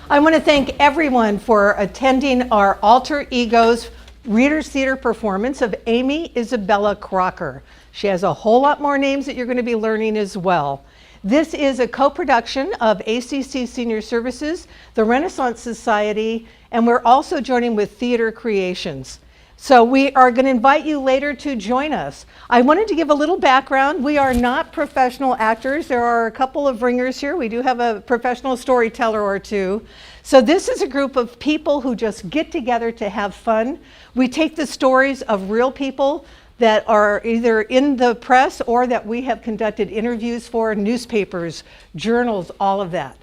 I want to thank everyone for attending our Alter Egos Reader's Theater performance of Aimée Isabella Crocker. She has a whole lot more names that you're going to be learning as well. This is a co-production of ACC Senior Services, the Renaissance Society, and we're also joining with Theater Creations. So we are going to invite you later to join us. I wanted to give a little background. We are not professional actors. There are a couple of ringers here. We do have a professional storyteller or two. So this is a group of people who just get together to have fun. We take the stories of real people that are either in the press or that we have conducted interviews for, newspapers, journals, all of that.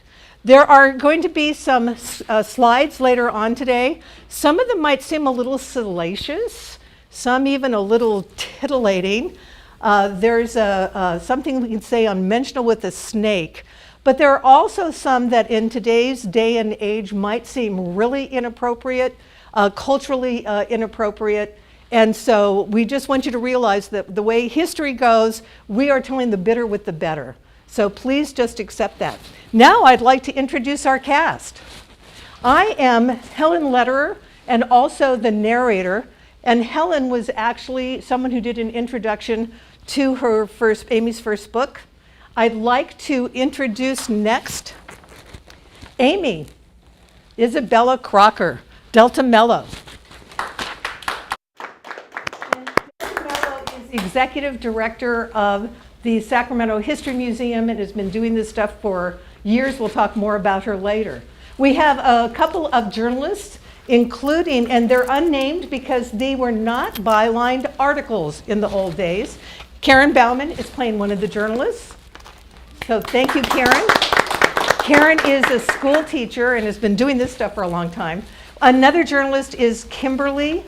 There are going to be some slides later on today. Some of them might seem a little salacious, some even a little titillating. There's something we can say unmentionable with a snake. But there are also some that in today's day and age might seem really inappropriate, culturally inappropriate. And so we just want you to realize that the way history goes, we are telling the bitter with the better. So please just accept that. Now I'd like to introduce our cast. I am Helen Lederer and also the narrator. And Helen was actually someone who did an introduction to her Aimee's first book. I'd like to introduce next Aimée Isabella Crocker, Delta Mello. Delta Mello is the executive director of the Sacramento History Museum and has been doing this stuff for years. We'll talk more about her later. We have a couple of journalists, including, and they're unnamed because they were not bylined articles in the old days. Karen Bauman is playing one of the journalists. So thank you, Karen. Karen is a school teacher and has been doing this stuff for a long time. Another journalist is Kimberly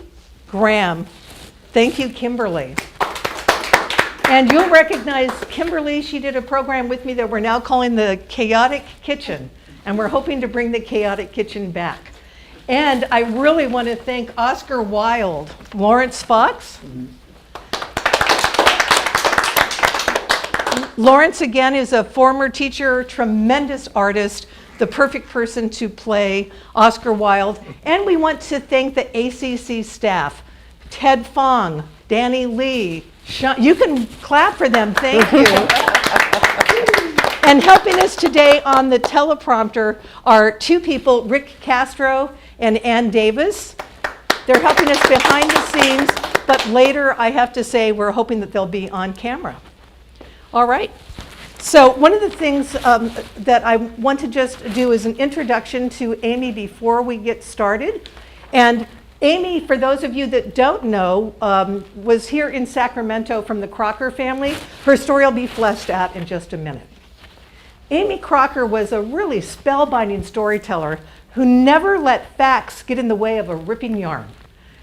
Graham. Thank you, Kimberly. And you'll recognize Kimberly. She did a program with me that we're now calling the Chaotic Kitchen. And we're hoping to bring the Chaotic Kitchen back. And I really want to thank Oscar Wilde, Lawrence Fox. Lawrence, again, is a former teacher, tremendous artist, the perfect person to play Oscar Wilde. And we want to thank the ACC staff, Ted Fong, Danny Lee, Sean, you can clap for them, thank you. And helping us today on the teleprompter are two people, Rick Castro and Ann Davis. They're helping us behind the scenes, but later I have to say we're hoping that they'll be on camera. All right. So one of the things that I want to just do is an introduction to Aimee before we get started. And Aimee, for those of you that don't know, was here in Sacramento from the Crocker family. Her story will be fleshed out in just a minute. Aimee Crocker was a really spellbinding storyteller who never let facts get in the way of a ripping yarn.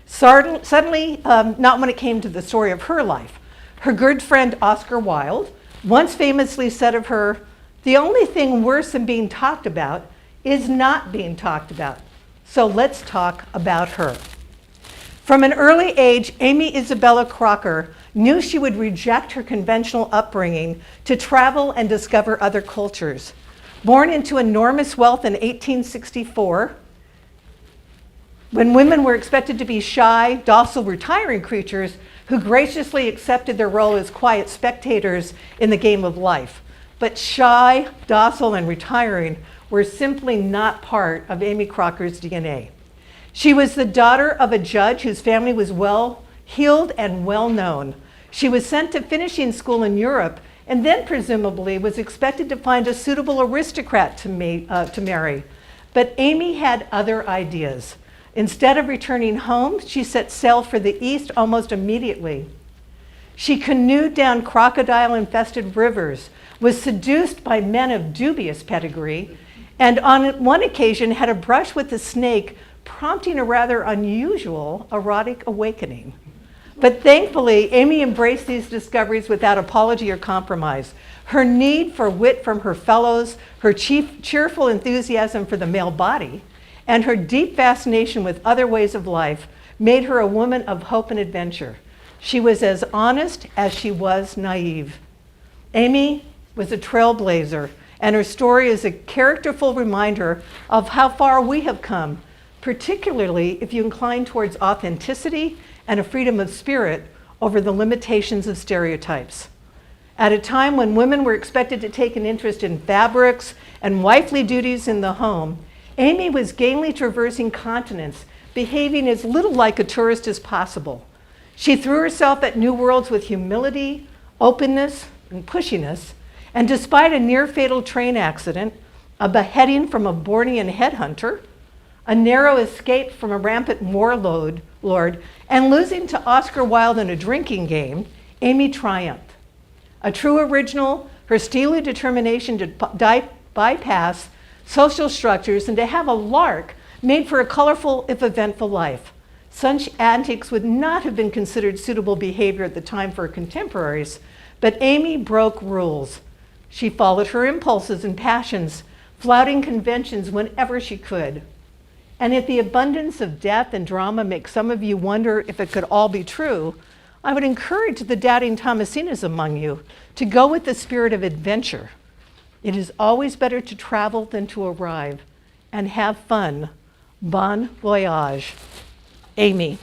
Suddenly, not when it came to the story of her life. Her good friend Oscar Wilde once famously said of her, "The only thing worse than being talked about is not being talked about. So let's talk about her." From an early age, Aimée Isabella Crocker knew she would reject her conventional upbringing to travel and discover other cultures. Born into enormous wealth in 1864, when women were expected to be shy, docile, retiring creatures who graciously accepted their role as quiet spectators in the game of life. But shy, docile, and retiring were simply not part of Aimee Crocker's DNA. She was the daughter of a judge whose family was well-heeled and well-known. She was sent to finishing school in Europe and then presumably was expected to find a suitable aristocrat to marry. But Aimee had other ideas. Instead of returning home, she set sail for the East almost immediately. She canoed down crocodile-infested rivers, was seduced by men of dubious pedigree, and on one occasion had a brush with a snake, prompting a rather unusual erotic awakening. But thankfully, Aimee embraced these discoveries without apology or compromise. Her need for wit from her fellows, her cheerful enthusiasm for the male body, and her deep fascination with other ways of life made her a woman of hope and adventure. She was as honest as she was naive. Aimee was a trailblazer and her story is a characterful reminder of how far we have come, particularly if you incline towards authenticity and a freedom of spirit over the limitations of stereotypes. At a time when women were expected to take an interest in fabrics and wifely duties in the home, Aimee was gaily traversing continents, behaving as little like a tourist as possible. She threw herself at new worlds with humility, openness, and pushiness, and despite a near-fatal train accident, a beheading from a Bornean headhunter, a narrow escape from a rampant warlord, and losing to Oscar Wilde in a drinking game, Aimee triumphed. A true original, her steely determination to bypass social structures and to have a lark made for a colorful, if eventful, life. Such antics would not have been considered suitable behavior at the time for her contemporaries, but Aimee broke rules. She followed her impulses and passions, flouting conventions whenever she could. And if the abundance of death and drama makes some of you wonder if it could all be true, I would encourage the doubting Thomasinus among you to go with the spirit of adventure. It is always better to travel than to arrive, and have fun. Bon voyage. Aimee.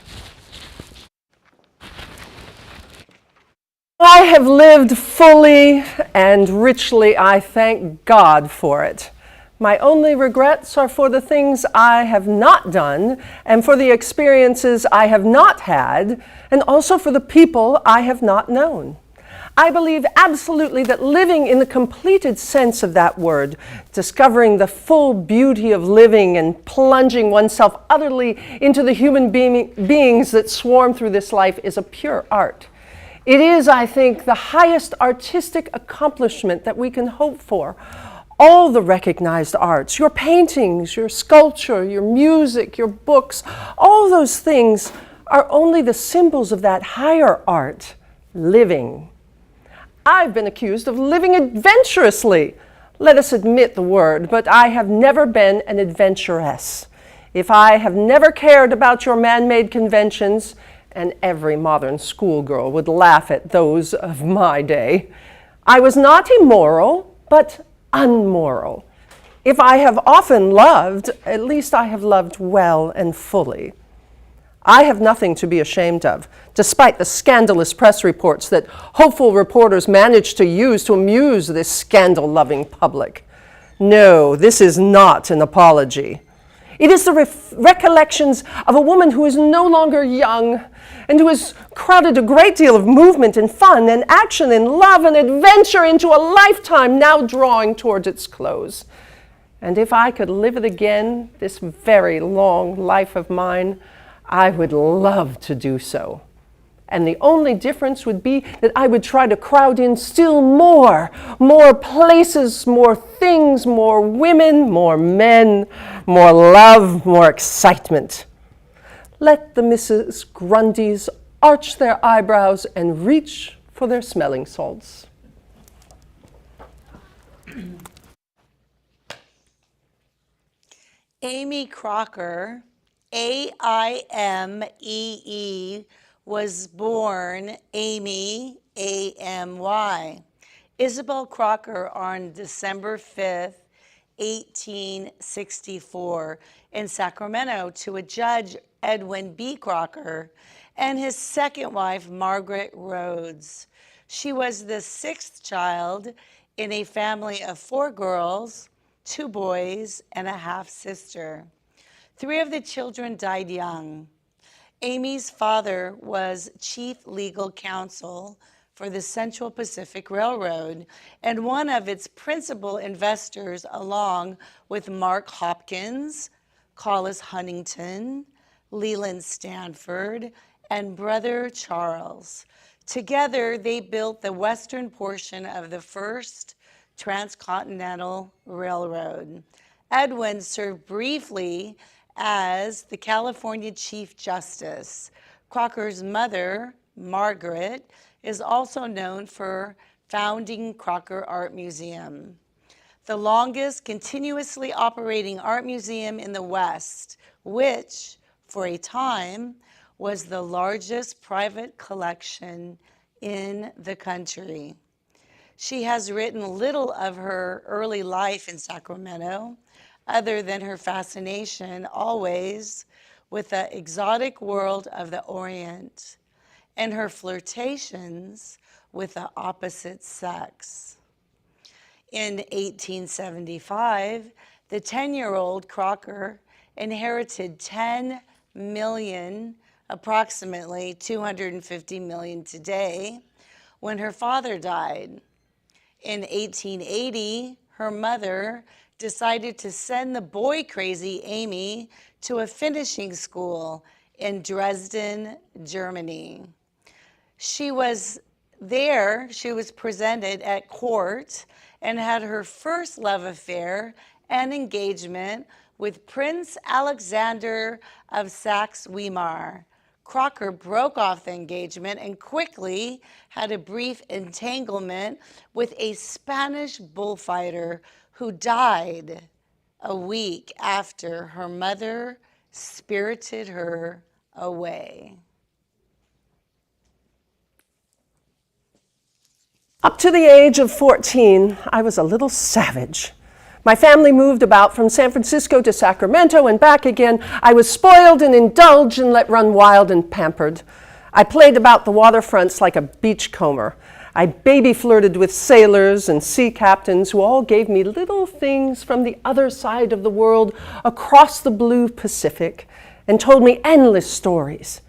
I have lived fully and richly. I thank God for it. My only regrets are for the things I have not done, and for the experiences I have not had, and also for the people I have not known. I believe absolutely that living in the completed sense of that word, discovering the full beauty of living and plunging oneself utterly into the human beings that swarm through this life, is a pure art. It is, I think, the highest artistic accomplishment that we can hope for. All the recognized arts, your paintings, your sculpture, your music, your books, all those things are only the symbols of that higher art, living. I've been accused of living adventurously. Let us admit the word, but I have never been an adventuress. If I have never cared about your man-made conventions, and every modern schoolgirl would laugh at those of my day, I was not immoral, but unmoral. If I have often loved, at least I have loved well and fully. I have nothing to be ashamed of, despite the scandalous press reports that hopeful reporters managed to use to amuse this scandal-loving public. No, this is not an apology. It is the recollections of a woman who is no longer young and who has crowded a great deal of movement and fun and action and love and adventure into a lifetime now drawing towards its close. And if I could live it again, this very long life of mine, I would love to do so. And the only difference would be that I would try to crowd in still more places, more things, more women, more men, more love, more excitement. Let the Mrs. Grundys arch their eyebrows and reach for their smelling salts. Aimee Crocker, A-I-M-E-E, was born Aimee, A-M-Y, Isabel Crocker on December 5th, 1864, in Sacramento to a Judge Edwin B. Crocker and his second wife, Margaret Rhodes. She was the sixth child in a family of 4 girls, 2 boys, and a half-sister. 3 of the children died young. Aimee's father was chief legal counsel for the Central Pacific Railroad and one of its principal investors, along with Mark Hopkins, Collis Huntington, Leland Stanford, and brother Charles. Together, they built the western portion of the first transcontinental railroad. Edwin served briefly as the California Chief Justice. Crocker's mother, Margaret, is also known for founding Crocker Art Museum, the longest continuously operating art museum in the West, which, for a time, was the largest private collection in the country. She has written little of her early life in Sacramento, other than her fascination always with the exotic world of the Orient and her flirtations with the opposite sex. In 1875, the 10-year-old Crocker inherited 10 million, approximately 250 million today, when her father died. In 1880, her mother decided to send the boy-crazy Aimee to a finishing school in Dresden, Germany. She was presented at court and had her first love affair and engagement with Prince Alexander of Saxe-Weimar. Crocker broke off the engagement and quickly had a brief entanglement with a Spanish bullfighter who died a week after her mother spirited her away. Up to the age of 14, I was a little savage. My family moved about from San Francisco to Sacramento and back again. I was spoiled and indulged and let run wild and pampered. I played about the waterfronts like a beachcomber. I baby flirted with sailors and sea captains who all gave me little things from the other side of the world across the blue Pacific and told me endless stories.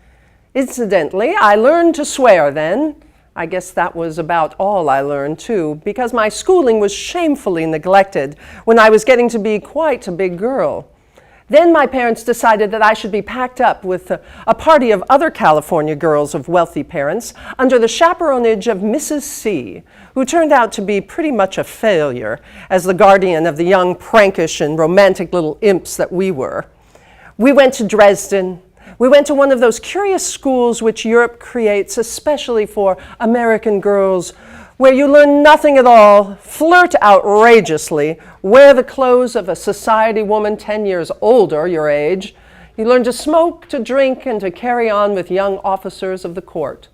Incidentally, I learned to swear then. I guess that was about all I learned, too, because my schooling was shamefully neglected when I was getting to be quite a big girl. Then my parents decided that I should be packed up with a party of other California girls of wealthy parents under the chaperonage of Mrs. C., who turned out to be pretty much a failure as the guardian of the young, prankish, and romantic little imps that we were. We went to Dresden. We went to one of those curious schools which Europe creates especially for American girls, where you learn nothing at all, flirt outrageously, wear the clothes of a society woman 10 years older your age. You learn to smoke, to drink, and to carry on with young officers of the court.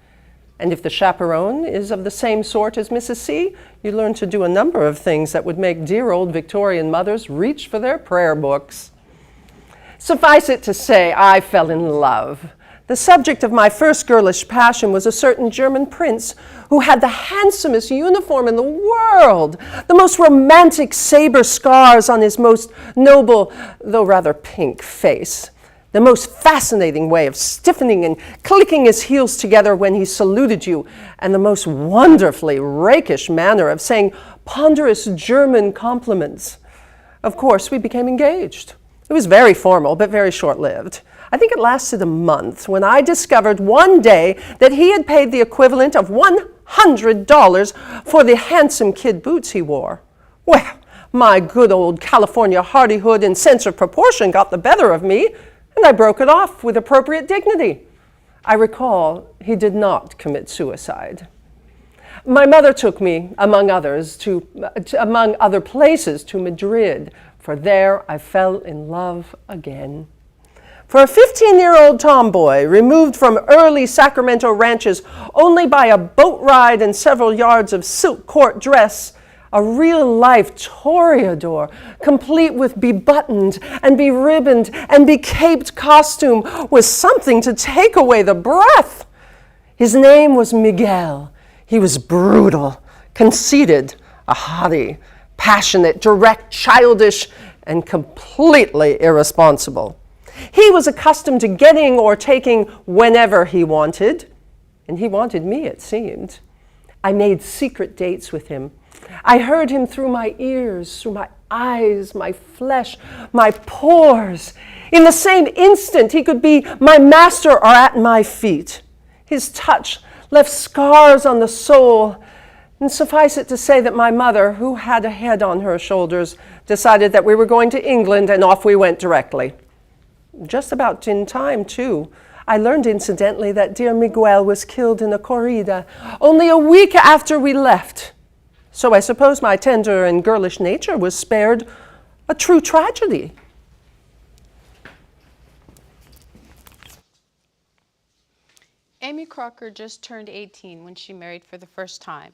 And if the chaperone is of the same sort as Mrs. C., you learn to do a number of things that would make dear old Victorian mothers reach for their prayer books. Suffice it to say, I fell in love. The subject of my first girlish passion was a certain German prince who had the handsomest uniform in the world, the most romantic saber scars on his most noble, though rather pink, face, the most fascinating way of stiffening and clicking his heels together when he saluted you, and the most wonderfully rakish manner of saying ponderous German compliments. Of course, we became engaged. It was very formal, but very short-lived. I think it lasted a month when I discovered one day that he had paid the equivalent of $100 for the handsome kid boots he wore. Well, my good old California hardihood and sense of proportion got the better of me, and I broke it off with appropriate dignity. I recall he did not commit suicide. My mother took me, among other places, to Madrid, for there I fell in love again. For a 15-year-old tomboy, removed from early Sacramento ranches only by a boat ride and several yards of silk court dress, a real-life toreador, complete with bebuttoned and beribboned and becaped costume, was something to take away the breath. His name was Miguel. He was brutal, conceited, a haughty, passionate, direct, childish, and completely irresponsible. He was accustomed to getting or taking whenever he wanted, and he wanted me, it seemed. I made secret dates with him. I heard him through my ears, through my eyes, my flesh, my pores. In the same instant, he could be my master or at my feet. His touch left scars on the soul. And suffice it to say that my mother, who had a head on her shoulders, decided that we were going to England, and off we went directly. Just about in time, too. I learned, incidentally, that dear Miguel was killed in a corrida only a week after we left. So I suppose my tender and girlish nature was spared a true tragedy. Aimee Crocker just turned 18 when she married for the first time.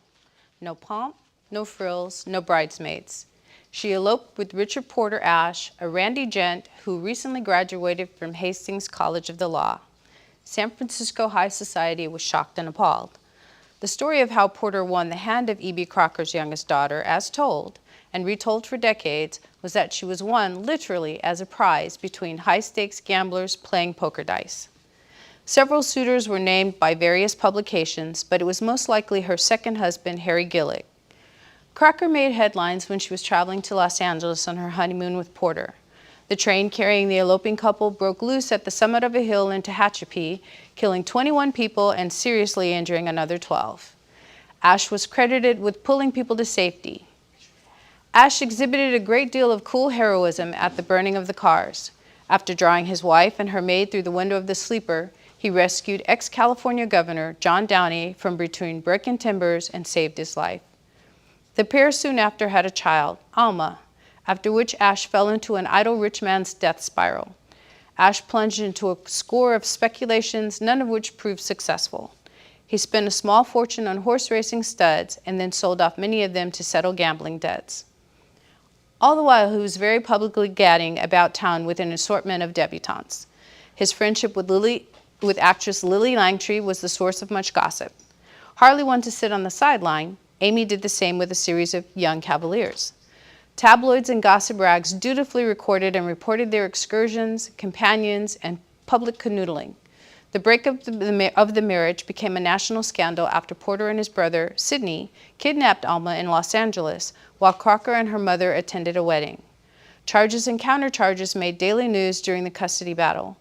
No pomp, no frills, no bridesmaids. She eloped with Richard Porter Ashe, a randy gent who recently graduated from Hastings College of the Law. San Francisco high society was shocked and appalled. The story of how Porter won the hand of E.B. Crocker's youngest daughter, as told, and retold for decades, was that she was won literally as a prize between high-stakes gamblers playing poker dice. Several suitors were named by various publications, but it was most likely her second husband, Harry Gillig. Crocker made headlines when she was traveling to Los Angeles on her honeymoon with Porter. The train carrying the eloping couple broke loose at the summit of a hill in Tehachapi, killing 21 people and seriously injuring another 12. Ashe was credited with pulling people to safety. Ashe exhibited a great deal of cool heroism at the burning of the cars. After drawing his wife and her maid through the window of the sleeper, he rescued ex-California Governor John Downey from between broken timbers and saved his life. The pair soon after had a child, Alma, after which Ashe fell into an idle rich man's death spiral. Ashe plunged into a score of speculations, none of which proved successful. He spent a small fortune on horse racing studs and then sold off many of them to settle gambling debts. All the while, he was very publicly gadding about town with an assortment of debutantes. His friendship with actress Lily Langtry was the source of much gossip. Hardly one to sit on the sideline, Aimee did the same with a series of young cavaliers. Tabloids and gossip rags dutifully recorded and reported their excursions, companions, and public canoodling. The breakup of the marriage became a national scandal after Porter and his brother, Sidney, kidnapped Alma in Los Angeles, while Crocker and her mother attended a wedding. Charges and countercharges made daily news during the custody battle.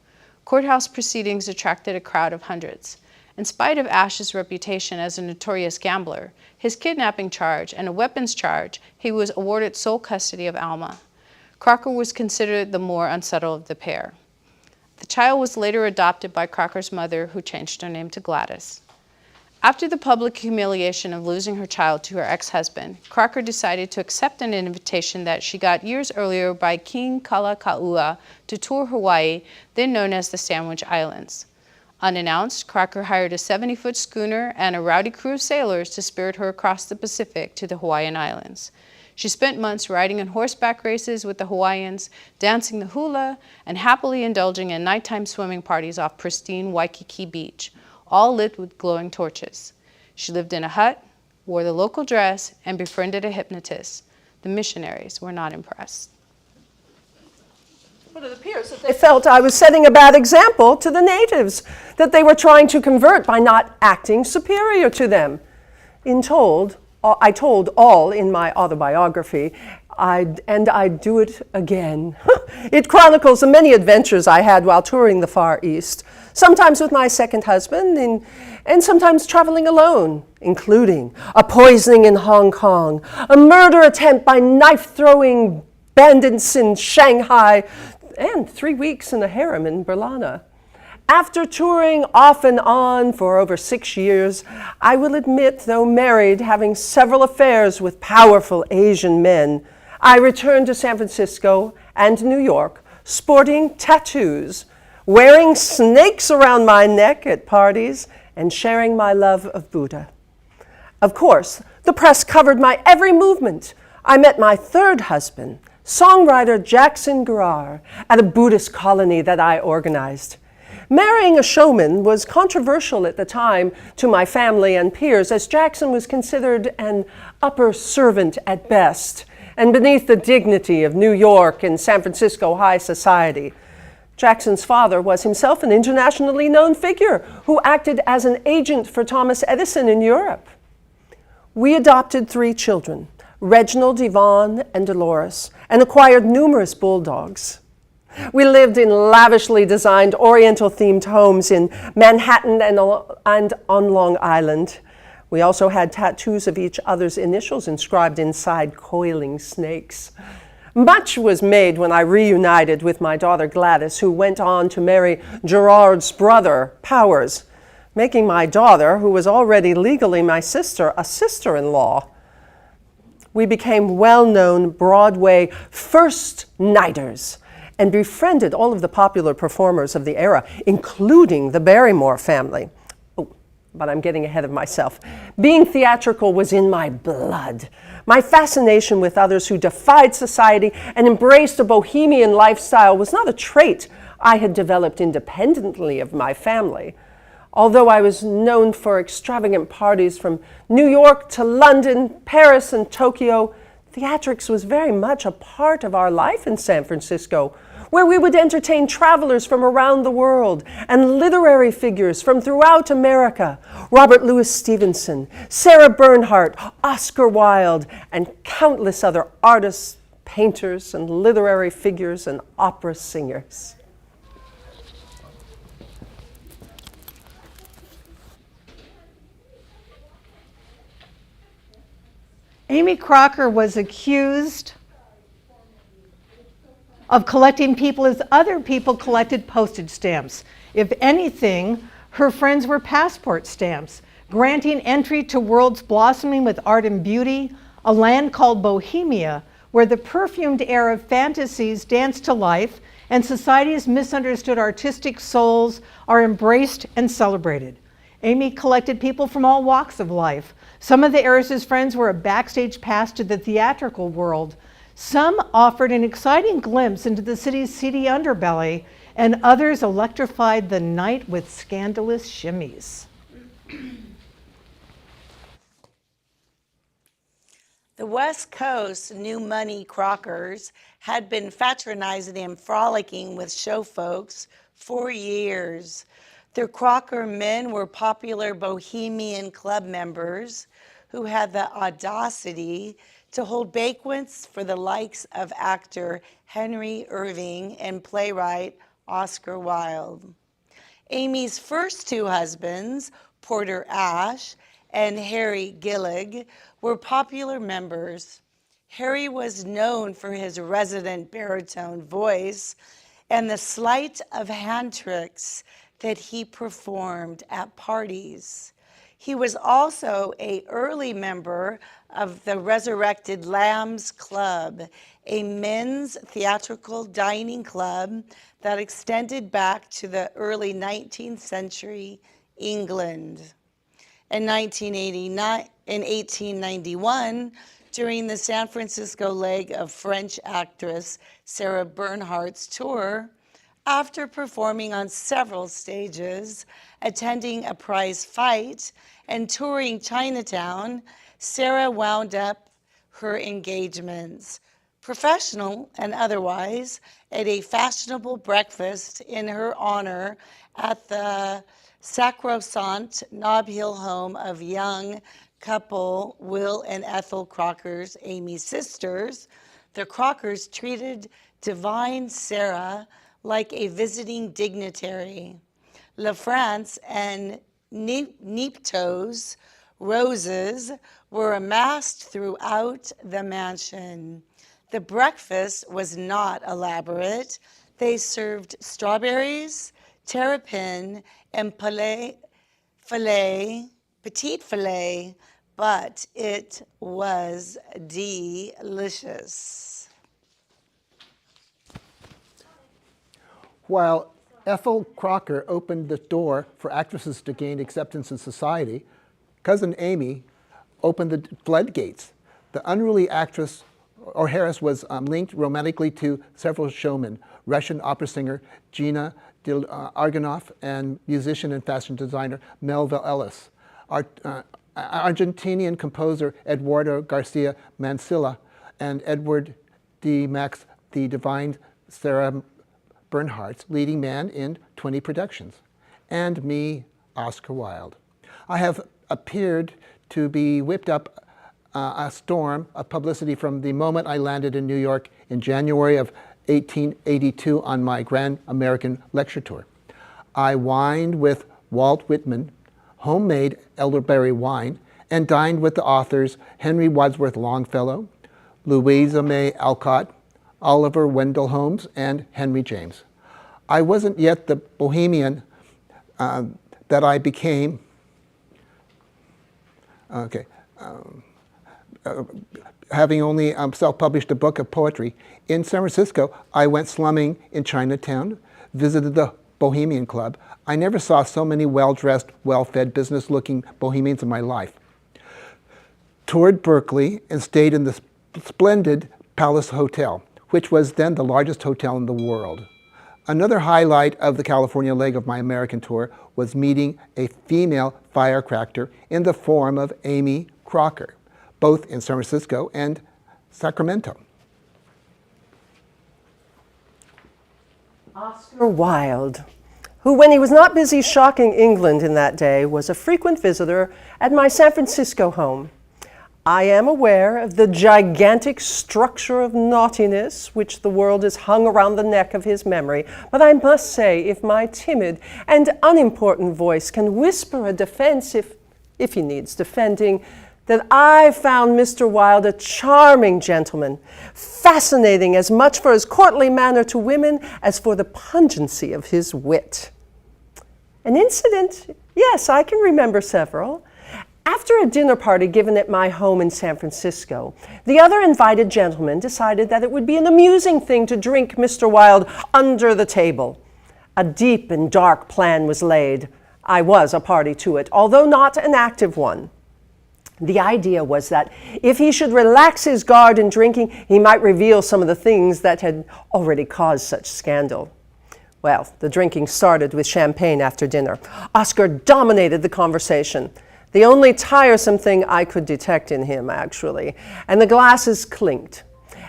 Courthouse proceedings attracted a crowd of hundreds. In spite of Ashe's reputation as a notorious gambler, his kidnapping charge, and a weapons charge, he was awarded sole custody of Alma. Crocker was considered the more unsettled of the pair. The child was later adopted by Crocker's mother, who changed her name to Gladys. After the public humiliation of losing her child to her ex-husband, Crocker decided to accept an invitation that she got years earlier by King Kalakaua to tour Hawaii, then known as the Sandwich Islands. Unannounced, Crocker hired a 70-foot schooner and a rowdy crew of sailors to spirit her across the Pacific to the Hawaiian Islands. She spent months riding in horseback races with the Hawaiians, dancing the hula, and happily indulging in nighttime swimming parties off pristine Waikiki Beach, all lit with glowing torches. She lived in a hut, wore the local dress, and befriended a hypnotist. The missionaries were not impressed. But it appears that they felt I was setting a bad example to the natives, that they were trying to convert by not acting superior to them. I told all in my autobiography, and I'd do it again. It chronicles the many adventures I had while touring the Far East, sometimes with my second husband and sometimes traveling alone, including a poisoning in Hong Kong, a murder attempt by knife-throwing bandits in Shanghai, and 3 weeks in a harem in Berlana. After touring off and on for over 6 years, I will admit, though married, having several affairs with powerful Asian men, I returned to San Francisco and New York, sporting tattoos, wearing snakes around my neck at parties, and sharing my love of Buddha. Of course, the press covered my every movement. I met my third husband, songwriter Jackson Garrar, at a Buddhist colony that I organized. Marrying a showman was controversial at the time to my family and peers, as Jackson was considered an upper servant at best, and beneath the dignity of New York and San Francisco high society. Jackson's father was himself an internationally known figure who acted as an agent for Thomas Edison in Europe. We adopted 3 children, Reginald, Yvonne, and Dolores, and acquired numerous bulldogs. We lived in lavishly designed Oriental-themed homes in Manhattan and on Long Island. We also had tattoos of each other's initials inscribed inside coiling snakes. Much was made when I reunited with my daughter Gladys, who went on to marry Gerard's brother, Powers, making my daughter, who was already legally my sister, a sister-in-law. We became well-known Broadway first-nighters and befriended all of the popular performers of the era, including the Barrymore family. Oh, but I'm getting ahead of myself. Being theatrical was in my blood. My fascination with others who defied society and embraced a bohemian lifestyle was not a trait I had developed independently of my family. Although I was known for extravagant parties from New York to London, Paris, and Tokyo, theatrics was very much a part of our life in San Francisco, where we would entertain travelers from around the world and literary figures from throughout America: Robert Louis Stevenson, Sarah Bernhardt, Oscar Wilde, and countless other artists, painters, and literary figures and opera singers. Aimee Crocker was accused of collecting people as other people collected postage stamps. If anything, her friends were passport stamps, granting entry to worlds blossoming with art and beauty, a land called Bohemia, where the perfumed air of fantasies dance to life and society's misunderstood artistic souls are embraced and celebrated. Aimee collected people from all walks of life. Some of the heiress's friends were a backstage pass to the theatrical world. Some offered an exciting glimpse into the city's seedy underbelly, and others electrified the night with scandalous shimmies. The West Coast New Money Crockers had been fraternizing and frolicking with show folks for years. The Crocker men were popular Bohemian Club members who had the audacity to hold banquets for the likes of actor Henry Irving and playwright Oscar Wilde. Aimee's first two husbands, Porter Ashe and Harry Gillig, were popular members. Harry was known for his resonant baritone voice and the sleight of hand tricks that he performed at parties. He was also an early member of the Resurrected Lambs Club, a men's theatrical dining club that extended back to the early 19th century England. In 1891, during the San Francisco leg of French actress Sarah Bernhardt's tour, after performing on several stages, attending a prize fight, and touring Chinatown, Sarah wound up her engagements, professional and otherwise, at a fashionable breakfast in her honor at the sacrosanct Nob Hill home of young couple Will and Ethel Crocker's Aimee's sisters. The Crockers treated divine Sarah like a visiting dignitary. La France and Nipto's roses were amassed throughout the mansion. The breakfast was not elaborate. They served strawberries, terrapin, and petite filet, but it was delicious. While Ethel Crocker opened the door for actresses to gain acceptance in society, cousin Aimee opened the floodgates. The unruly actress or heiress was linked romantically to several showmen: Russian opera singer Gina Argonoff and musician and fashion designer Melville Ellis, Argentinian composer Eduardo Garcia Mansilla, and Edward D. Max the Divine Sarah Bernhardt's leading man in 20 productions, and me, Oscar Wilde. I have appeared to be whipped up a storm of publicity from the moment I landed in New York in January of 1882 on my Grand American Lecture Tour. I wined with Walt Whitman, homemade elderberry wine, and dined with the authors Henry Wadsworth Longfellow, Louisa May Alcott, Oliver Wendell Holmes, and Henry James. I wasn't yet the bohemian that I became, having only self-published a book of poetry. In San Francisco, I went slumming in Chinatown, visited the Bohemian Club, I never saw so many well-dressed, well-fed, business-looking Bohemians in my life. Toured Berkeley and stayed in the splendid Palace Hotel, which was then the largest hotel in the world. Another highlight of the California leg of my American tour was meeting a female firecracker in the form of Aimee Crocker, both in San Francisco and Sacramento. Oscar Wilde, who, when he was not busy shocking England in that day, was a frequent visitor at my San Francisco home. I am aware of the gigantic structure of naughtiness which the world has hung around the neck of his memory, but I must say, if my timid and unimportant voice can whisper a defense, if he needs defending, that I found Mr. Wilde a charming gentleman, fascinating as much for his courtly manner to women as for the pungency of his wit. An incident, yes, I can remember several. After a dinner party given at my home in San Francisco, the other invited gentlemen decided that it would be an amusing thing to drink Mr. Wilde under the table. A deep and dark plan was laid. I was a party to it, although not an active one. The idea was that if he should relax his guard in drinking, he might reveal some of the things that had already caused such scandal. Well, the drinking started with champagne after dinner. Oscar dominated the conversation, the only tiresome thing I could detect in him, actually, and the glasses clinked.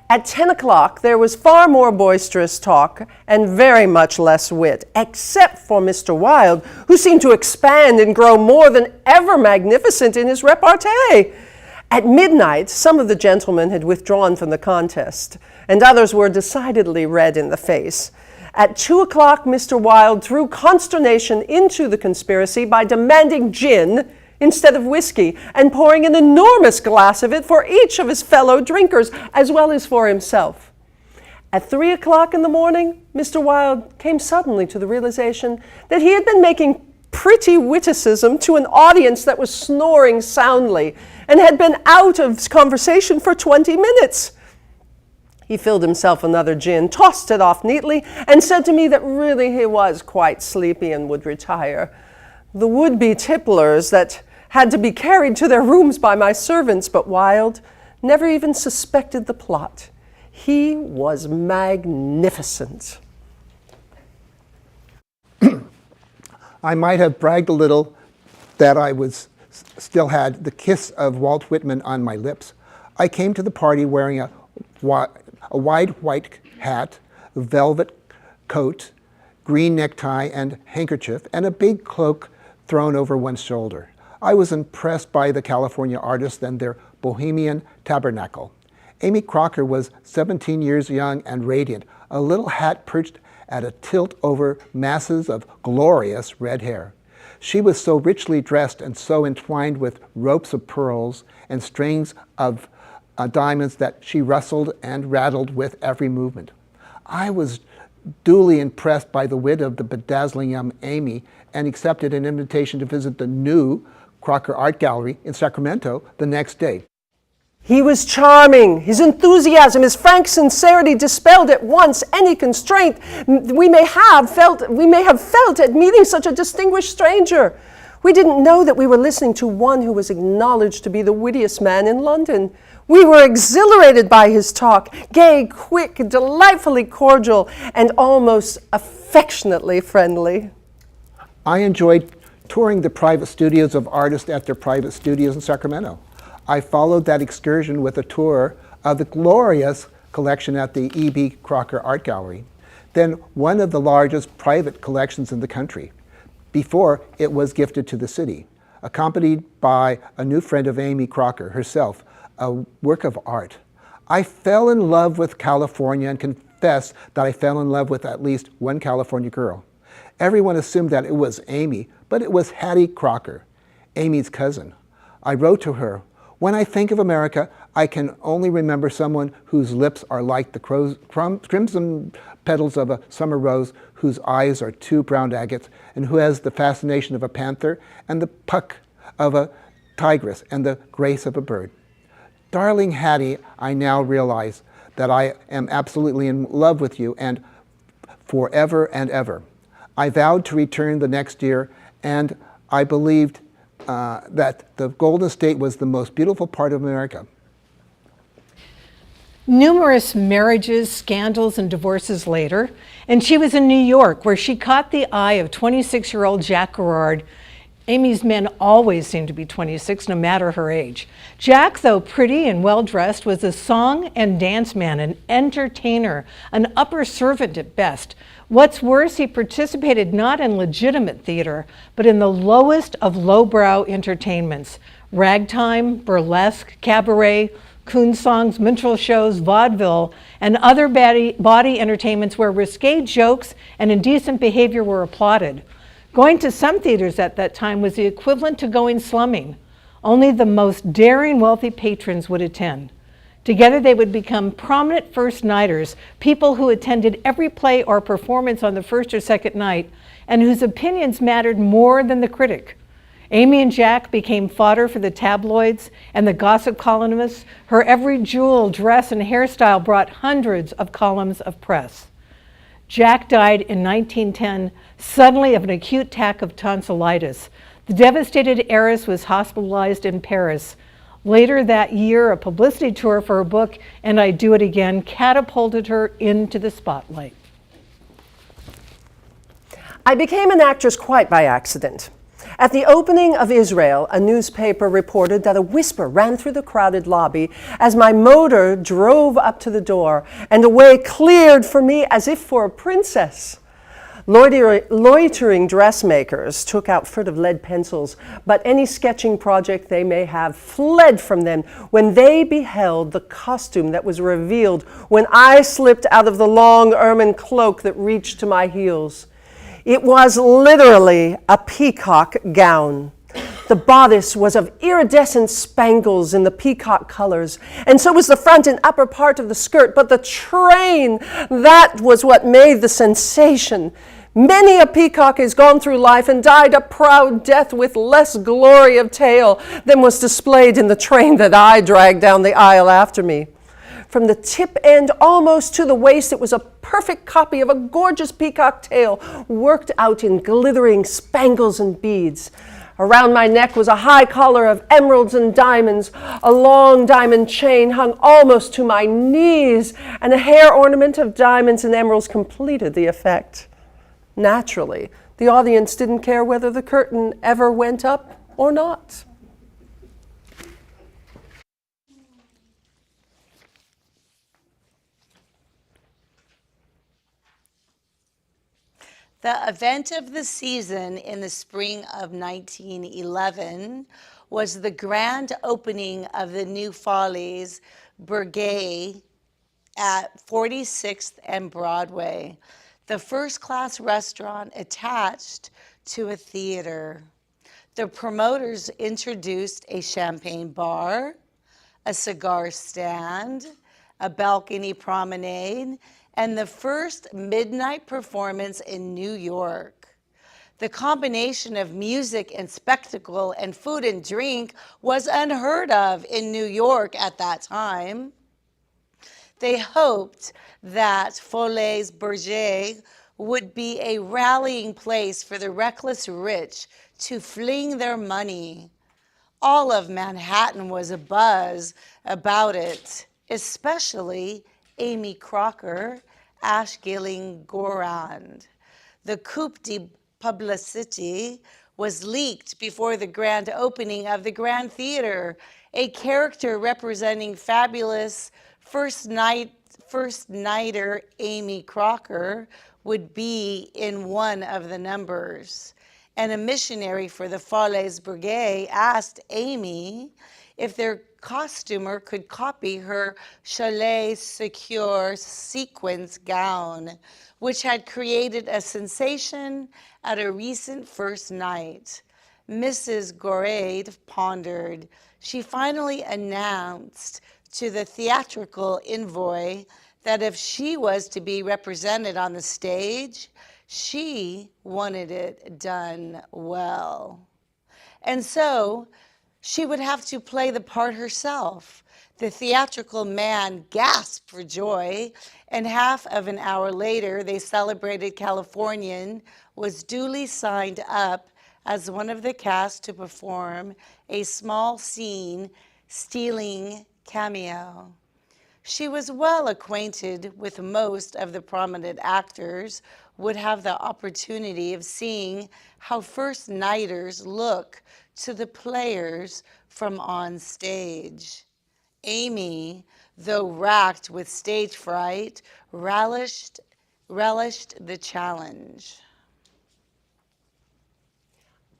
At 10 o'clock, there was far more boisterous talk and very much less wit, except for Mr. Wilde, who seemed to expand and grow more than ever magnificent in his repartee. At midnight, some of the gentlemen had withdrawn from the contest, and others were decidedly red in the face. At 2 o'clock, Mr. Wilde threw consternation into the conspiracy by demanding gin instead of whiskey, and pouring an enormous glass of it for each of his fellow drinkers, as well as for himself. At 3 o'clock in the morning, Mr. Wilde came suddenly to the realization that he had been making pretty witticism to an audience that was snoring soundly, and had been out of conversation for 20 minutes. He filled himself another gin, tossed it off neatly, and said to me that really he was quite sleepy and would retire. The would-be tipplers that had to be carried to their rooms by my servants, but Wilde never even suspected the plot. He was magnificent. I might have bragged a little that I still had the kiss of Walt Whitman on my lips. I came to the party wearing a wide white hat, velvet coat, green necktie and handkerchief, and a big cloak thrown over one's shoulder. I was impressed by the California artists and their Bohemian tabernacle. Aimee Crocker was 17 years young and radiant, a little hat perched at a tilt over masses of glorious red hair. She was so richly dressed and so entwined with ropes of pearls and strings of diamonds that she rustled and rattled with every movement. I was duly impressed by the wit of the bedazzling young Aimee and accepted an invitation to visit the new Crocker Art Gallery in Sacramento the next day. He was charming. His enthusiasm, his frank sincerity dispelled at once any constraint we may have felt at meeting such a distinguished stranger. We didn't know that we were listening to one who was acknowledged to be the wittiest man in London. We were exhilarated by his talk, gay, quick, delightfully cordial, and almost affectionately friendly. I enjoyed touring the private studios of artists at their private studios in Sacramento. I followed that excursion with a tour of the glorious collection at the E.B. Crocker Art Gallery, then one of the largest private collections in the country, before it was gifted to the city, accompanied by a new friend of Aimee Crocker herself, a work of art. I fell in love with California and confess that I fell in love with at least one California girl. Everyone assumed that it was Aimee, but it was Hattie Crocker, Aimee's cousin. I wrote to her, "When I think of America, I can only remember someone whose lips are like the crimson petals of a summer rose, whose eyes are two brown agates, and who has the fascination of a panther and the puck of a tigress and the grace of a bird." Darling Hattie, I now realize that I am absolutely in love with you and forever and ever. I vowed to return the next year, and I believed that the Golden State was the most beautiful part of America. Numerous marriages, scandals, and divorces later, and she was in New York, where she caught the eye of 26-year-old Jack Gerard. Aimee's men always seemed to be 26, no matter her age. Jack, though pretty and well-dressed, was a song and dance man, an entertainer, an upper servant at best. What's worse, he participated not in legitimate theater, but in the lowest of lowbrow entertainments: ragtime, burlesque, cabaret, coon songs, minstrel shows, vaudeville, and other body entertainments where risque jokes and indecent behavior were applauded. Going to some theaters at that time was the equivalent to going slumming. Only the most daring wealthy patrons would attend. Together they would become prominent first-nighters, people who attended every play or performance on the first or second night, and whose opinions mattered more than the critic. Aimee and Jack became fodder for the tabloids and the gossip columnists. Her every jewel, dress, and hairstyle brought hundreds of columns of press. Jack died in 1910, suddenly of an acute attack of tonsillitis. The devastated heiress was hospitalized in Paris. Later that year, a publicity tour for her book, And I Do It Again, catapulted her into the spotlight. I became an actress quite by accident. At the opening of Israel, a newspaper reported that a whisper ran through the crowded lobby as my motor drove up to the door, and a way cleared for me as if for a princess. Loitering dressmakers took out furtive lead pencils, but any sketching project they may have fled from them when they beheld the costume that was revealed when I slipped out of the long ermine cloak that reached to my heels. It was literally a peacock gown. The bodice was of iridescent spangles in the peacock colors, and so was the front and upper part of the skirt, but the train, that was what made the sensation. Many a peacock has gone through life and died a proud death with less glory of tail than was displayed in the train that I dragged down the aisle after me. From the tip end almost to the waist, it was a perfect copy of a gorgeous peacock tail worked out in glittering spangles and beads. Around my neck was a high collar of emeralds and diamonds. A long diamond chain hung almost to my knees, and a hair ornament of diamonds and emeralds completed the effect. Naturally, the audience didn't care whether the curtain ever went up or not. The event of the season in the spring of 1911 was the grand opening of the new Follies Brigade at 46th and Broadway, the first-class restaurant attached to a theater. The promoters introduced a champagne bar, a cigar stand, a balcony promenade, and the first midnight performance in New York. The combination of music and spectacle and food and drink was unheard of in New York at that time. They hoped that Folies Bergère would be a rallying place for the reckless rich to fling their money. All of Manhattan was abuzz about it, especially Aimee Crocker, Gillig Gorand. The coup de publicité was leaked before the grand opening of the Grand Theater. A character representing fabulous first-nighter Aimee Crocker would be in one of the numbers. And a missionary for the Folies Bergère asked Aimee if their costumer could copy her chalet secure sequins gown, which had created a sensation at a recent first night. Mrs. Gorade pondered. She finally announced to the theatrical envoy that if she was to be represented on the stage, she wanted it done well. And so she would have to play the part herself. The theatrical man gasped for joy, and half of an hour later, they celebrated Californian was duly signed up as one of the cast to perform a small scene stealing cameo. She was well acquainted with most of the prominent actors, would have the opportunity of seeing how first nighters look to the players from on stage. Aimee, though racked with stage fright, relished the challenge.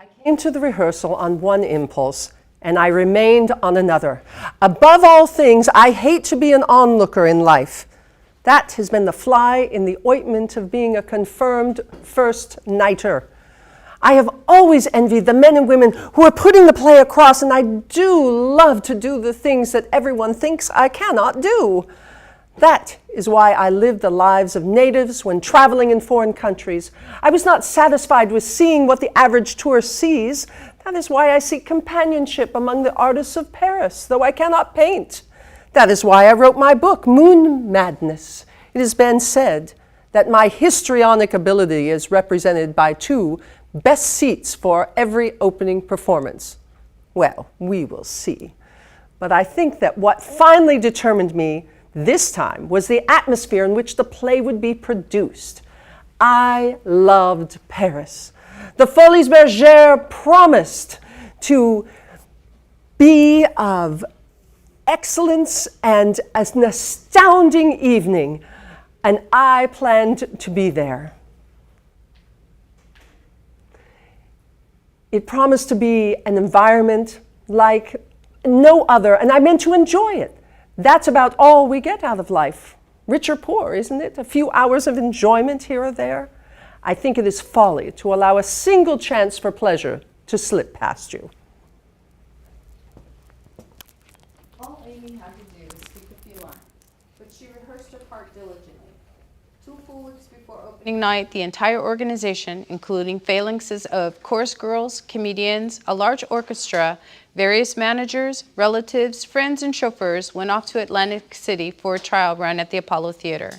I came to the rehearsal on one impulse, and I remained on another. Above all things, I hate to be an onlooker in life. That has been the fly in the ointment of being a confirmed first nighter. I have always envied the men and women who are putting the play across, and I do love to do the things that everyone thinks I cannot do. That is why I lived the lives of natives when traveling in foreign countries. I was not satisfied with seeing what the average tourist sees. That is why I seek companionship among the artists of Paris, though I cannot paint. That is why I wrote my book, Moon Madness. It has been said that my histrionic ability is represented by 2 best seats for every opening performance. Well, we will see. But I think that what finally determined me this time was the atmosphere in which the play would be produced. I loved Paris. The Folies Bergères promised to be of excellence and an astounding evening, and I planned to be there. It promised to be an environment like no other, and I meant to enjoy it. That's about all we get out of life. Rich or poor, isn't it? A few hours of enjoyment here or there. I think it is folly to allow a single chance for pleasure to slip past you. All Aimee had to do was speak a few lines, but she rehearsed her part diligently. 2 full weeks before opening night, the entire organization, including phalanxes of chorus girls, comedians, a large orchestra, various managers, relatives, friends, and chauffeurs, went off to Atlantic City for a trial run at the Apollo Theater.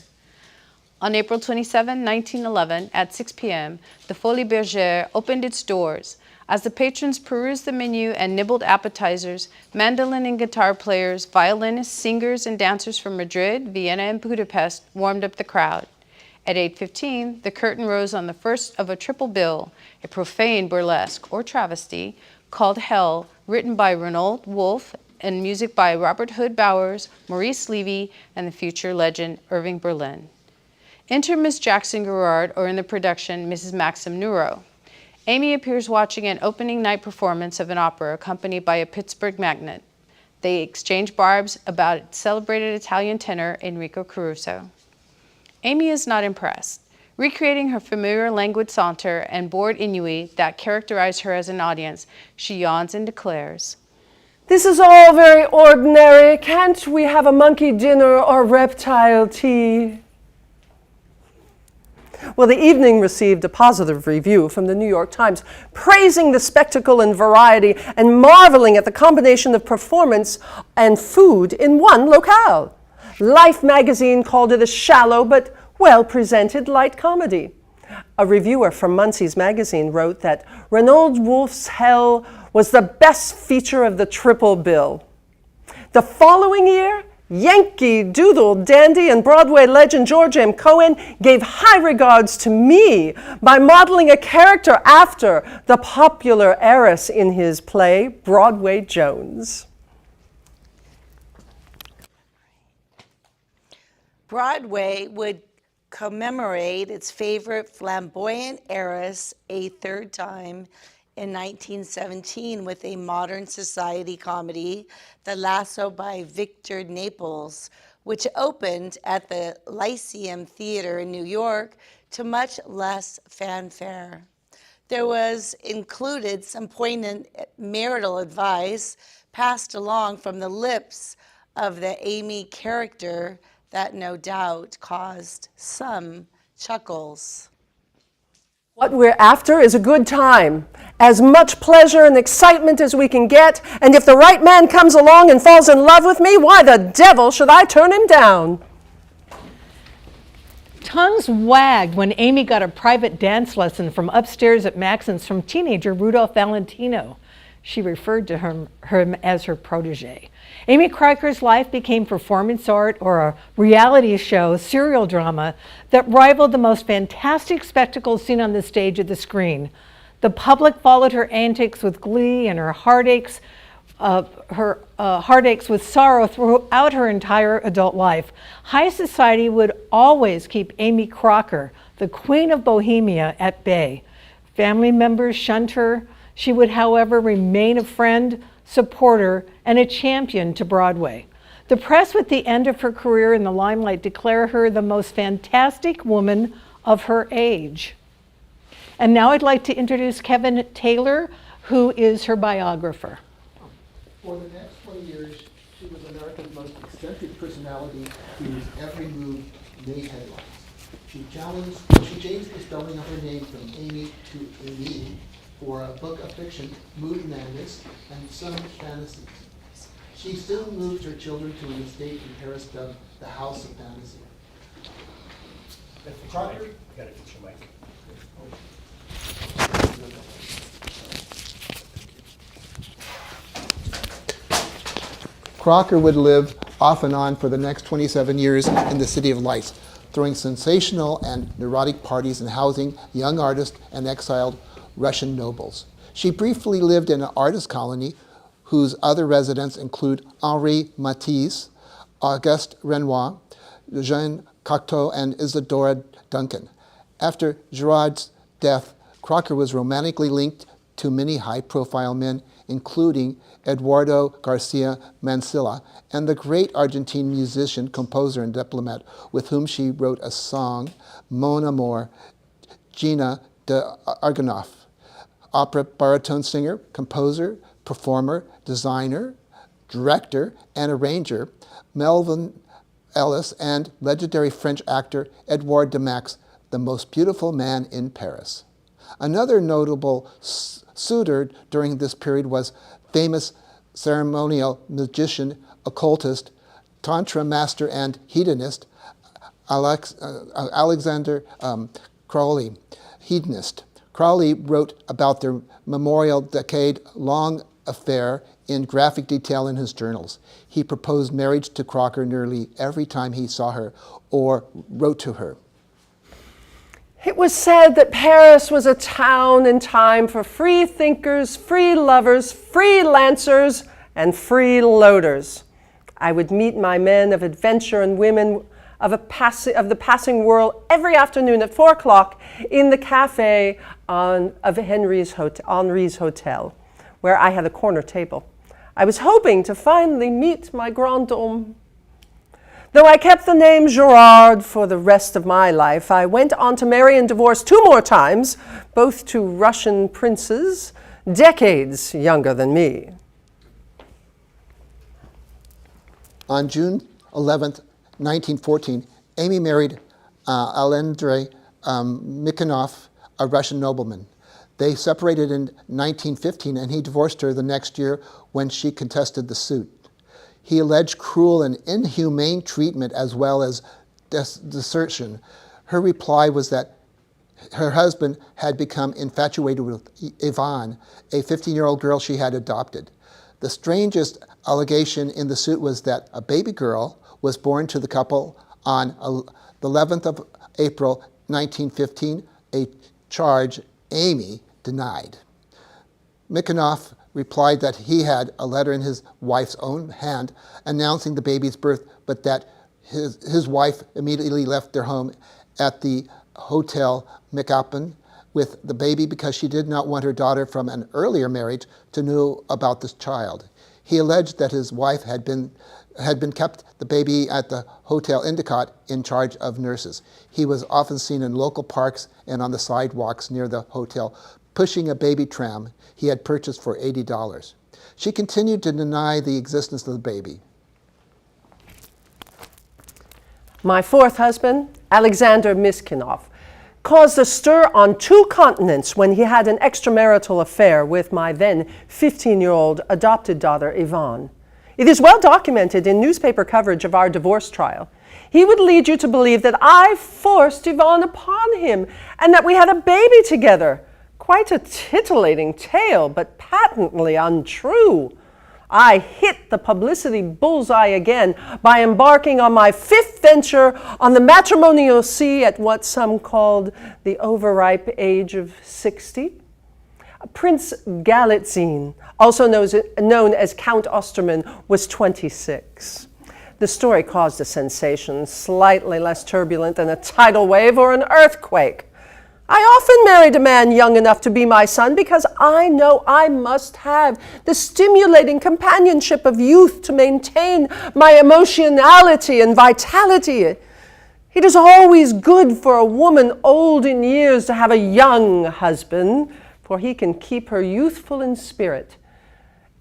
On April 27, 1911, at 6 p.m., the Folies Bergères opened its doors. As the patrons perused the menu and nibbled appetizers, mandolin and guitar players, violinists, singers, and dancers from Madrid, Vienna, and Budapest warmed up the crowd. At 8:15, the curtain rose on the first of a triple bill, a profane burlesque or travesty called Hell, written by Reinhold Wolf and music by Robert Hood Bowers, Maurice Levy, and the future legend Irving Berlin. Enter Miss Jackson Gerard, or in the production, Mrs. Maxim Neuro. Aimee appears watching an opening night performance of an opera accompanied by a Pittsburgh magnate. They exchange barbs about celebrated Italian tenor Enrico Caruso. Aimee is not impressed. Recreating her familiar languid saunter and bored ennui that characterized her as an audience, she yawns and declares, This is all very ordinary. Can't we have a monkey dinner or reptile tea? Well, the evening received a positive review from the New York Times, praising the spectacle and variety and marveling at the combination of performance and food in one locale. Life magazine called it a shallow but well-presented light comedy. A reviewer from Muncie's magazine wrote that Reinhold Wolf's Hell was the best feature of the triple bill. The following year, Yankee Doodle dandy and Broadway legend George M. Cohan gave high regards to me by modeling a character after the popular heiress in his play, Broadway Jones. Broadway would commemorate its favorite flamboyant heiress a 3rd time in 1917 with a modern society comedy, The Lasso by Victor Naples, which opened at the Lyceum Theater in New York to much less fanfare. There was included some poignant marital advice passed along from the lips of the Aimee character that no doubt caused some chuckles. What we're after is a good time, as much pleasure and excitement as we can get, and if the right man comes along and falls in love with me, why the devil should I turn him down? Tongues wagged when Aimee got a private dance lesson from upstairs at Maxon's from teenager Rudolph Valentino. She referred to him as her protege. Aimee Crocker's life became performance art or a reality show, serial drama, that rivaled the most fantastic spectacles seen on the stage or the screen. The public followed her antics with glee and her heartaches with sorrow throughout her entire adult life. High society would always keep Aimee Crocker, the Queen of Bohemia, at bay. Family members shunned her. She would, however, remain a friend, supporter, and a champion to Broadway. The press, with the end of her career in the limelight, declare her the most fantastic woman of her age. And now I'd like to introduce Kevin Taylor, who is her biographer. For the next 20 years, she was America's most eccentric personality whose every move made headlines. She changed the spelling of her name from Aimee to Aimee for a book of fiction, Mood Madness, and some fantasies. She soon moved her children to an estate in Paris dubbed the House of Fantasy. Crocker? Gotta fix your mic. Crocker would live off and on for the next 27 years in the City of Lights, throwing sensational and neurotic parties and housing young artists and exiled Russian nobles. She briefly lived in an artist colony whose other residents include Henri Matisse, Auguste Renoir, Jean Cocteau, and Isadora Duncan. After Girard's death, Crocker was romantically linked to many high-profile men, including Eduardo Garcia Mansilla and the great Argentine musician, composer, and diplomat with whom she wrote a song, Mon Amour, Gina de Arganoff. Opera baritone singer, composer, performer, designer, director, and arranger, Melvin Ellis, and legendary French actor Edouard de Max, the most beautiful man in Paris. Another notable suitor during this period was famous ceremonial magician, occultist, tantra master, and hedonist Alexander Crowley. Hedonist. Crowley wrote about their memorial decade-long affair in graphic detail in his journals. He proposed marriage to Crocker nearly every time he saw her or wrote to her. It was said that Paris was a town and time for free thinkers, free lovers, freelancers, and freeloaders. I would meet my men of adventure and women of the passing world every afternoon at 4 o'clock in the cafe of Henri's Hotel, where I had a corner table. I was hoping to finally meet my grand dame. Though I kept the name Girard for the rest of my life, I went on to marry and divorce 2 more times, both to Russian princes, decades younger than me. On June 11th, 1914, Aimee married Alexander Mikhanov, a Russian nobleman. They separated in 1915, and he divorced her the next year when she contested the suit. He alleged cruel and inhumane treatment as well as desertion. Her reply was that her husband had become infatuated with Yvonne, a 15-year-old girl she had adopted. The strangest allegation in the suit was that a baby girl was born to the couple on the 11th of April, 1915, a charge Aimee denied. Mikhanov replied that he had a letter in his wife's own hand announcing the baby's birth, but that his wife immediately left their home at the Hotel McAppen with the baby because she did not want her daughter from an earlier marriage to know about this child. He alleged that his wife had kept the baby at the Hotel Endicott in charge of nurses. He was often seen in local parks and on the sidewalks near the hotel, pushing a baby tram he had purchased for $80. She continued to deny the existence of the baby. My 4th husband, Alexander Miskinov, caused a stir on 2 continents when he had an extramarital affair with my then 15-year-old adopted daughter, Yvonne. It is well documented in newspaper coverage of our divorce trial. He would lead you to believe that I forced Yvonne upon him and that we had a baby together. Quite a titillating tale, but patently untrue. I hit the publicity bullseye again by embarking on my 5th venture on the matrimonial sea at what some called the overripe age of 60. Prince Galitzin, also known as Count Osterman, was 26. The story caused a sensation, slightly less turbulent than a tidal wave or an earthquake. I often married a man young enough to be my son because I know I must have the stimulating companionship of youth to maintain my emotionality and vitality. It is always good for a woman old in years to have a young husband, for he can keep her youthful in spirit.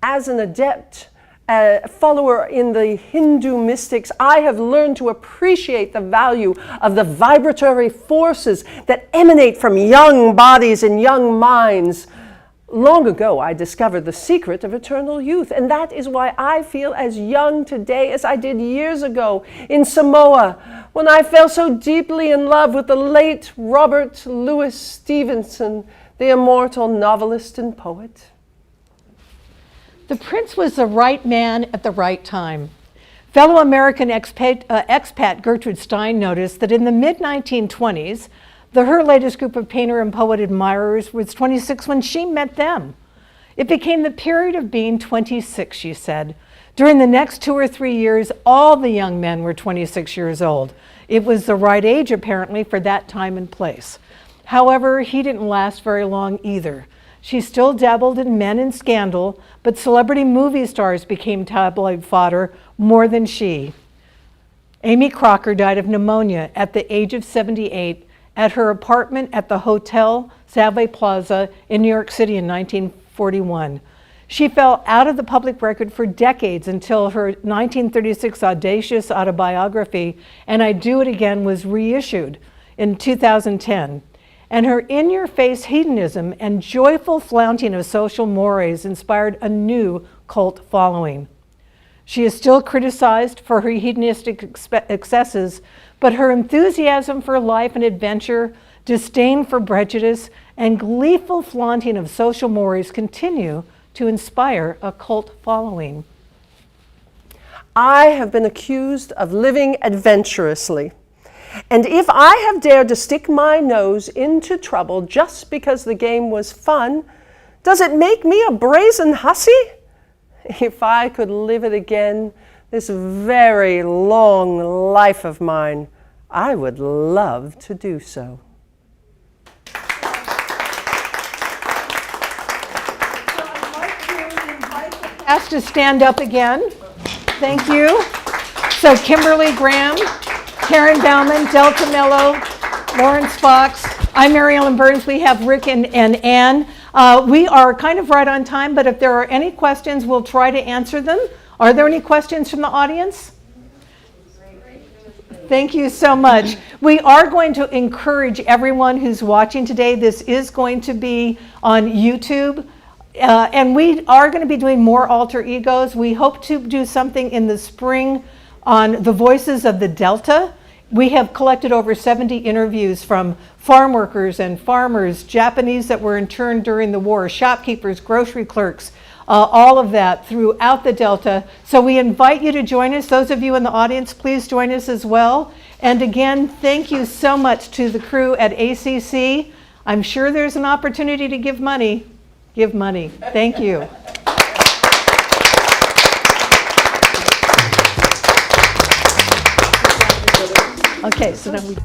As an adept, a follower in the Hindu mystics, I have learned to appreciate the value of the vibratory forces that emanate from young bodies and young minds. Long ago, I discovered the secret of eternal youth, and that is why I feel as young today as I did years ago in Samoa, when I fell so deeply in love with the late Robert Louis Stevenson, the immortal novelist and poet. The prince was the right man at the right time. Fellow American expat Gertrude Stein noticed that in the mid-1920s, her latest group of painter and poet admirers was 26 when she met them. It became the period of being 26, she said. During the next 2 or 3 years, all the young men were 26 years old. It was the right age, apparently, for that time and place. However, he didn't last very long either. She still dabbled in men and scandal, but celebrity movie stars became tabloid fodder more than she. Aimee Crocker died of pneumonia at the age of 78 at her apartment at the Hotel Savoy Plaza in New York City in 1941. She fell out of the public record for decades until her 1936 audacious autobiography, And I Do It Again, was reissued in 2010. And her in-your-face hedonism and joyful flaunting of social mores inspired a new cult following. She is still criticized for her hedonistic excesses, but her enthusiasm for life and adventure, disdain for prejudice, and gleeful flaunting of social mores continue to inspire a cult following. I have been accused of living adventurously. And if I have dared to stick my nose into trouble just because the game was fun, does it make me a brazen hussy? If I could live it again, this very long life of mine, I would love to do so. Asked to stand up again. Thank you. So Kimberly Graham, Karen Bauman, Delta Mello, Lawrence Fox. I'm Mary Ellen Burns. We have Rick and Ann. We are kind of right on time, but if there are any questions, we'll try to answer them. Are there any questions from the audience? Thank you so much. We are going to encourage everyone who's watching today. This is going to be on YouTube. And we are going to be doing more alter egos. We hope to do something in the spring on the voices of the Delta. We have collected over 70 interviews from farm workers and farmers, Japanese that were interned during the war, shopkeepers, grocery clerks, all of that throughout the Delta. So we invite you to join us. Those of you in the audience, please join us as well. And again, thank you so much to the crew at ACC. I'm sure there's an opportunity to give money. Give money. Thank you. Okay, so now we...